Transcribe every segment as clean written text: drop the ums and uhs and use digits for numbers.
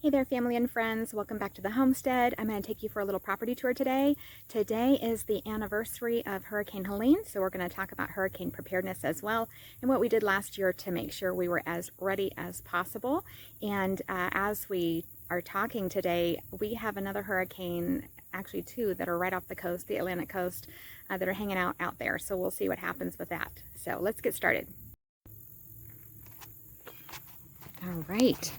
Hey there, family and friends. Welcome back to the homestead. I'm going to take you for a little property tour today. Today is the anniversary of Hurricane Helene, so we're going to talk about hurricane preparedness as well and what we did last year to make sure we were as ready as possible. And as we are talking today, we have another hurricane, actually two, that are right off the coast, the Atlantic coast, that are hanging out there. So we'll see what happens with that. So let's get started. All right.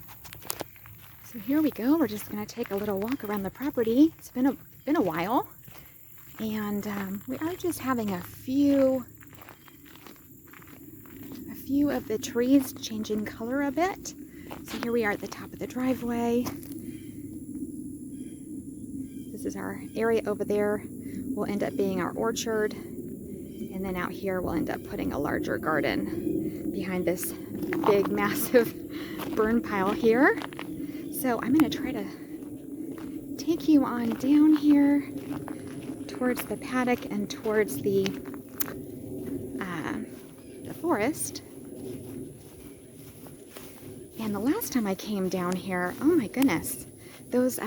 So here we go. We're just going to take a little walk around the property. It's been a while, and we are just having a few of the trees changing color a bit. So here we are at the top of the driveway. This is our area over there. Will end up being our orchard, and then out here we'll end up putting a larger garden behind this big, massive burn pile here. So I'm going to try to take you on down here towards the paddock and towards the forest. And the last time I came down here, oh my goodness, those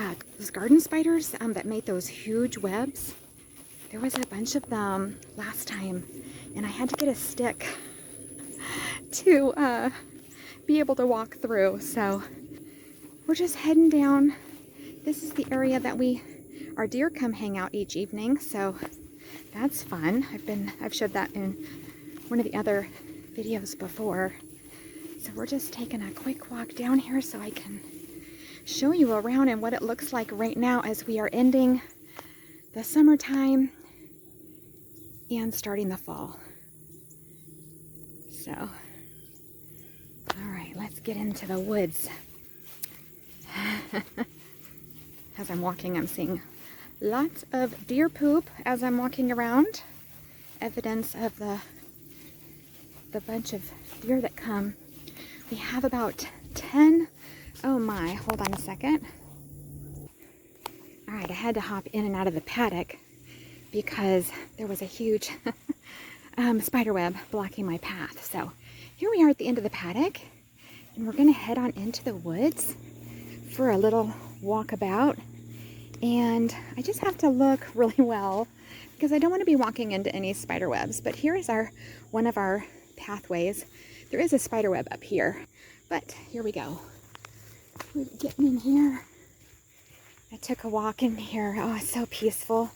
garden spiders that made those huge webs, there was a bunch of them last time, and I had to get a stick to be able to walk through. So we're just heading down. This is the area that our deer come hang out each evening, so that's fun. I've showed that in one of the other videos before. So we're just taking a quick walk down here so I can show you around and what it looks like right now as we are ending the summertime and starting the fall. So, all right, let's get into the woods. As I'm walking, I'm seeing lots of deer poop as I'm walking around. Evidence of the bunch of deer that come. We have about 10. Oh my, hold on a second. All right, I had to hop in and out of the paddock because there was a huge spider web blocking my path. So here we are at the end of the paddock, and we're gonna head on into the woods for a little walkabout. And I just have to look really well because I don't want to be walking into any spider webs. But here is one of our pathways. There is a spider web up here, but here we go. We're getting in here. I took a walk in here. Oh, it's so peaceful.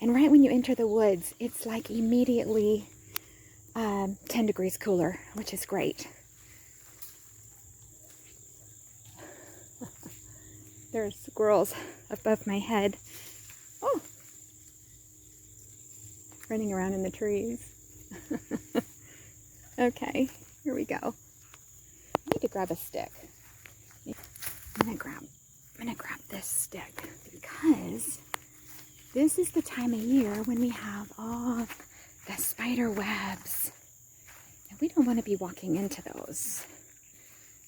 And right when you enter the woods, it's like immediately 10 degrees cooler, which is great. There's squirrels above my head. Oh, running around in the trees. Okay, here we go. I need to grab a stick. I'm gonna grab this stick because this is the time of year when we have all the spider webs, and we don't want to be walking into those.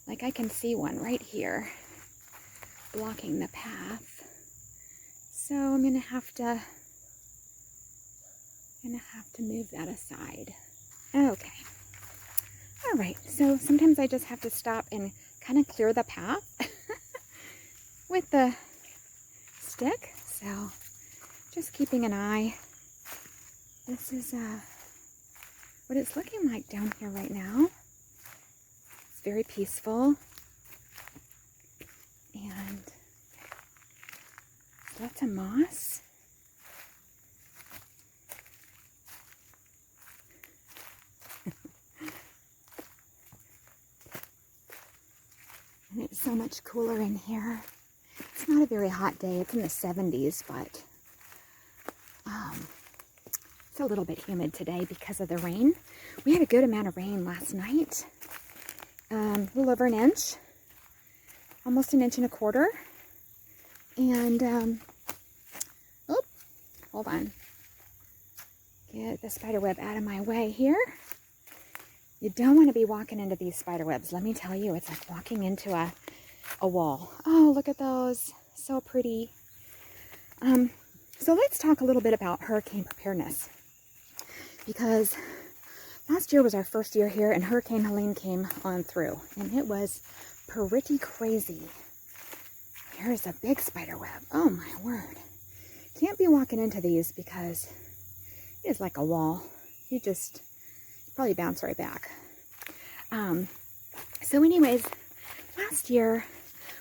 Like, I can see one right here blocking the path, so I'm gonna have to move that aside. Okay. All right, so sometimes I just have to stop and kind of clear the path with the stick. So just keeping an eye. This is what it's looking like down here right now. It's very peaceful. And lots of moss. And it's so much cooler in here. It's not a very hot day. It's in the 70s, but it's a little bit humid today because of the rain. We had a good amount of rain last night. A little over an inch. Almost an inch and a quarter. And, oh, hold on. Get the spider web out of my way here. You don't want to be walking into these spider webs. Let me tell you, it's like walking into a wall. Oh, look at those. So pretty. So let's talk a little bit about hurricane preparedness. Because last year was our first year here, and Hurricane Helene came on through. And it was pretty crazy. here's a big spider web. Oh my word. Can't be walking into these because it is like a wall. You just probably bounce right back. So anyways, last year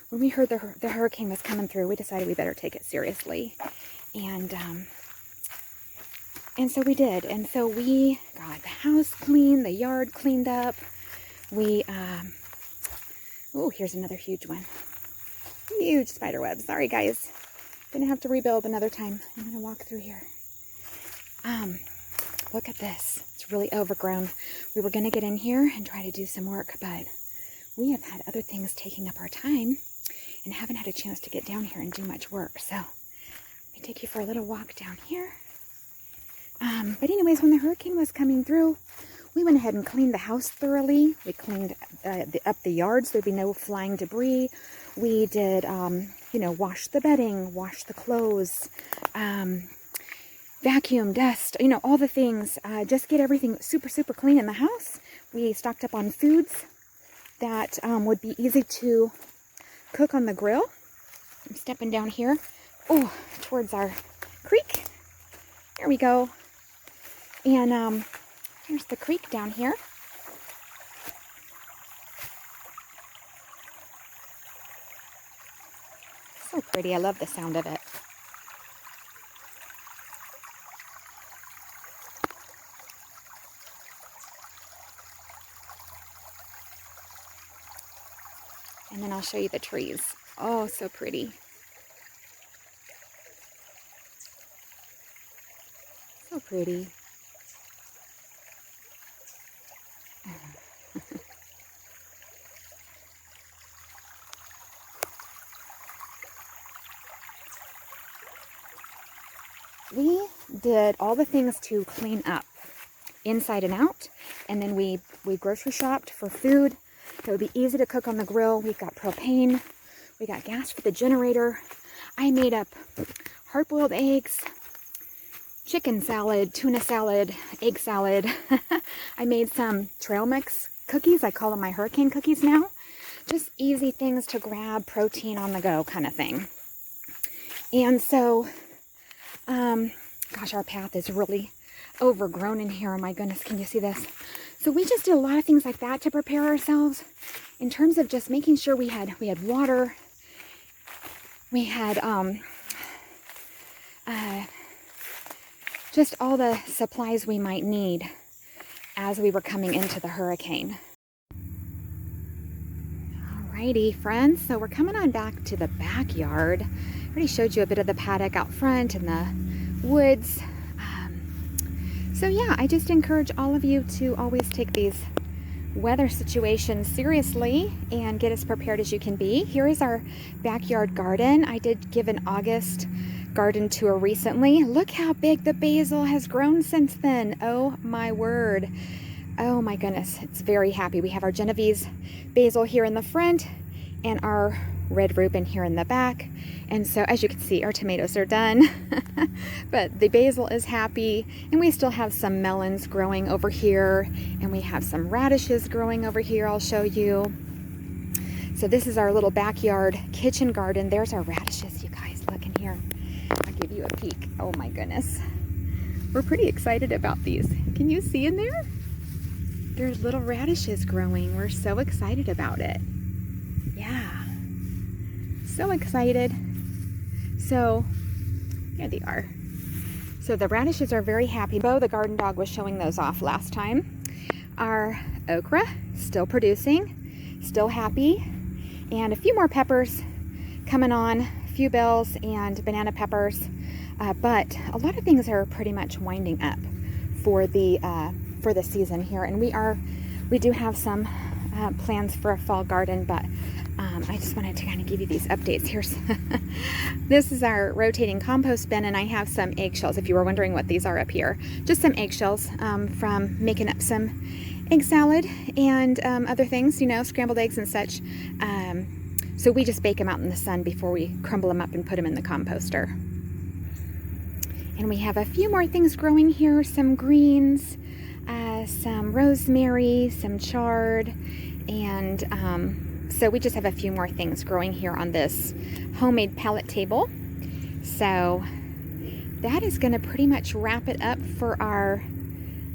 when we heard the hurricane was coming through, we decided we better take it seriously. And so we did. And so we got the house cleaned, the yard cleaned up. We, oh, here's another huge one. Huge spider web. Sorry, guys. Gonna have to rebuild another time. I'm gonna walk through here. Look at this. It's really overgrown. We were gonna get in here and try to do some work, but we have had other things taking up our time and haven't had a chance to get down here and do much work. So let me take you for a little walk down here. But anyways, when the hurricane was coming through, we went ahead and cleaned the house thoroughly. We cleaned up the yard so there'd be no flying debris. We did, wash the bedding, wash the clothes, vacuum, dust, all the things. Just get everything super, super clean in the house. We stocked up on foods that would be easy to cook on the grill. I'm stepping down here, towards our creek. There we go. And here's the creek down here. So pretty. I love the sound of it. And then I'll show you the trees. Oh, so pretty. So pretty. We did all the things to clean up inside and out, and then we grocery shopped for food. It would be easy to cook on the grill. We've got propane. We got gas for the generator. I made up hard-boiled eggs, chicken salad, tuna salad, egg salad. I made some trail mix cookies. I call them my hurricane cookies now. Just easy things to grab protein on the go kind of thing. And so, gosh, our path is really overgrown in here. Oh my goodness, can you see this? So we just did a lot of things like that to prepare ourselves in terms of just making sure we had water. We had just all the supplies we might need as we were coming into the hurricane. Alrighty, friends, so we're coming on back to the backyard. I already showed you a bit of the paddock out front and the woods. So yeah, I just encourage all of you to always take these weather situations seriously and get as prepared as you can be. Here is our backyard garden. I did give an August garden tour recently. Look how big the basil has grown since then. Oh my word. Oh my goodness, it's very happy. We have our Genovese basil here in the front and our red rhubarb here in the back. And so as you can see, our tomatoes are done, but the basil is happy, and we still have some melons growing over here, and we have some radishes growing over here. I'll show you. So this is our little backyard kitchen garden. There's our radishes, you guys. Look in here. I'll give you a peek. Oh my goodness. We're pretty excited about these. Can you see in there? There's little radishes growing. We're so excited about it. Yeah. So excited. So here they are. So the radishes are very happy. Bo, the garden dog, was showing those off last time. Our okra, still producing, still happy. And a few more peppers coming on, a few bells and banana peppers. But a lot of things are pretty much winding up for the season here. And we do have some plans for a fall garden, but I just wanted to kind of give you these updates. This is our rotating compost bin, and I have some eggshells, if you were wondering what these are up here. Just some eggshells from making up some egg salad and other things, scrambled eggs and such. So we just bake them out in the sun before we crumble them up and put them in the composter. And we have a few more things growing here, some greens, some rosemary, some chard, and So we just have a few more things growing here on this homemade pallet table. So that is going to pretty much wrap it up for our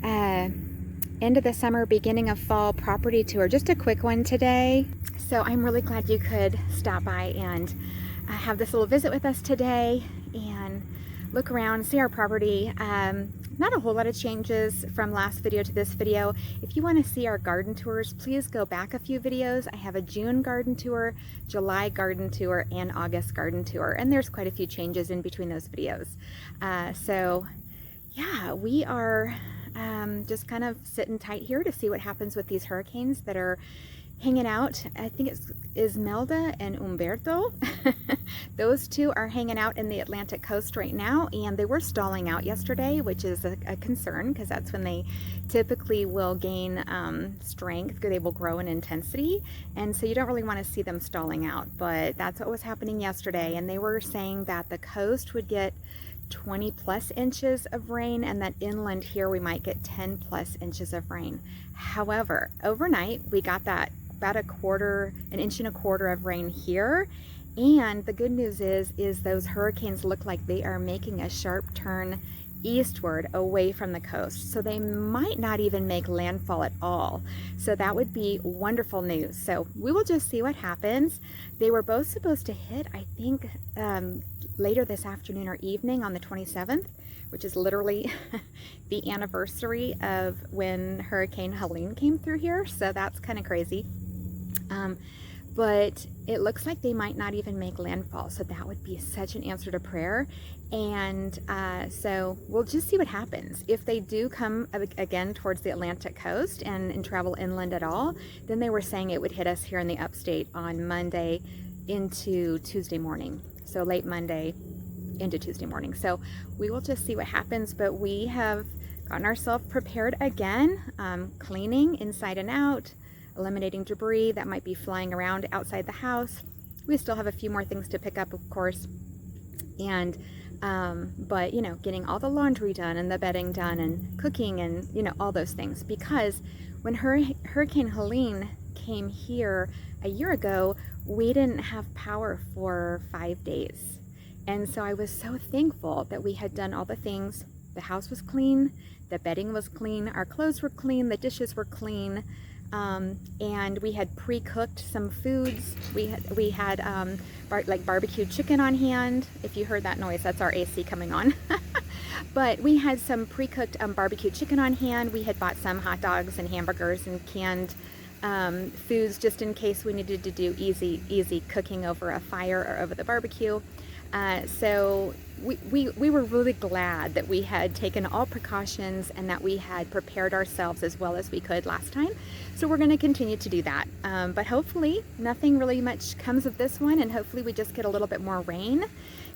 end of the summer, beginning of fall property tour. Just a quick one today. So I'm really glad you could stop by and have this little visit with us today and look around, see our property. Not a whole lot of changes from last video to this video. If you want to see our garden tours, please go back a few videos. I have a June garden tour, July garden tour, and August garden tour, and there's quite a few changes in between those videos. So yeah, we are just kind of sitting tight here to see what happens with these hurricanes that are hanging out. I think it's Ismelda and Umberto. Those two are hanging out in the Atlantic coast right now, and they were stalling out yesterday, which is a concern because that's when they typically will gain strength. They will grow in intensity, and so you don't really want to see them stalling out, but that's what was happening yesterday. And they were saying that the coast would get 20 plus inches of rain, and that inland here we might get 10 plus inches of rain. However, overnight we got that about an inch and a quarter of rain here, and the good news is those hurricanes look like they are making a sharp turn eastward away from the coast, so they might not even make landfall at all. So that would be wonderful news. So we will just see what happens. They were both supposed to hit, I think, later this afternoon or evening on the 27th, which is literally the anniversary of when Hurricane Helene came through here. So that's kind of crazy. But it looks like they might not even make landfall. So that would be such an answer to prayer. And so we'll just see what happens. If they do come again towards the Atlantic coast and travel inland at all, then they were saying it would hit us here in the upstate on Monday into Tuesday morning. So late Monday into Tuesday morning. So we will just see what happens, but we have gotten ourselves prepared again, cleaning inside and out, eliminating debris that might be flying around outside the house. We still have a few more things to pick up, of course, and but you know, getting all the laundry done and the bedding done and cooking and you know, all those things, because when Hurricane Helene came here a year ago, we didn't have power for 5 days. And so I was so thankful that we had done all the things. The house was clean, the bedding was clean, our clothes were clean, the dishes were clean, and we had pre-cooked some foods. We had like barbecued chicken on hand. If you heard that noise, that's our AC coming on. But we had some pre-cooked barbecued chicken on hand. We had bought some hot dogs and hamburgers and canned foods just in case we needed to do easy cooking over a fire or over the barbecue. So we were really glad that we had taken all precautions and that we had prepared ourselves as well as we could last time. So we're going to continue to do that. But hopefully nothing really much comes of this one, and hopefully we just get a little bit more rain,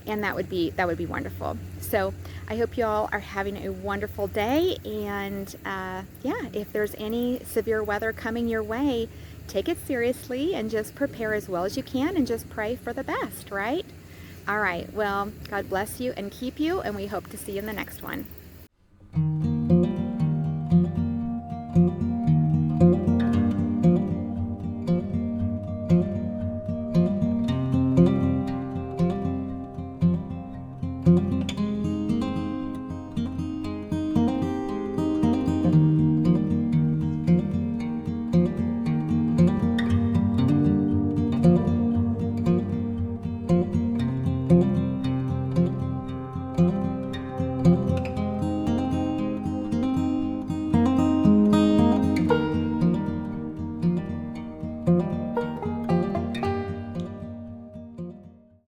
and that would be wonderful. So I hope you all are having a wonderful day, and yeah, if there's any severe weather coming your way, take it seriously and just prepare as well as you can and just pray for the best, right? All right, well, God bless you and keep you, and we hope to see you in the next one.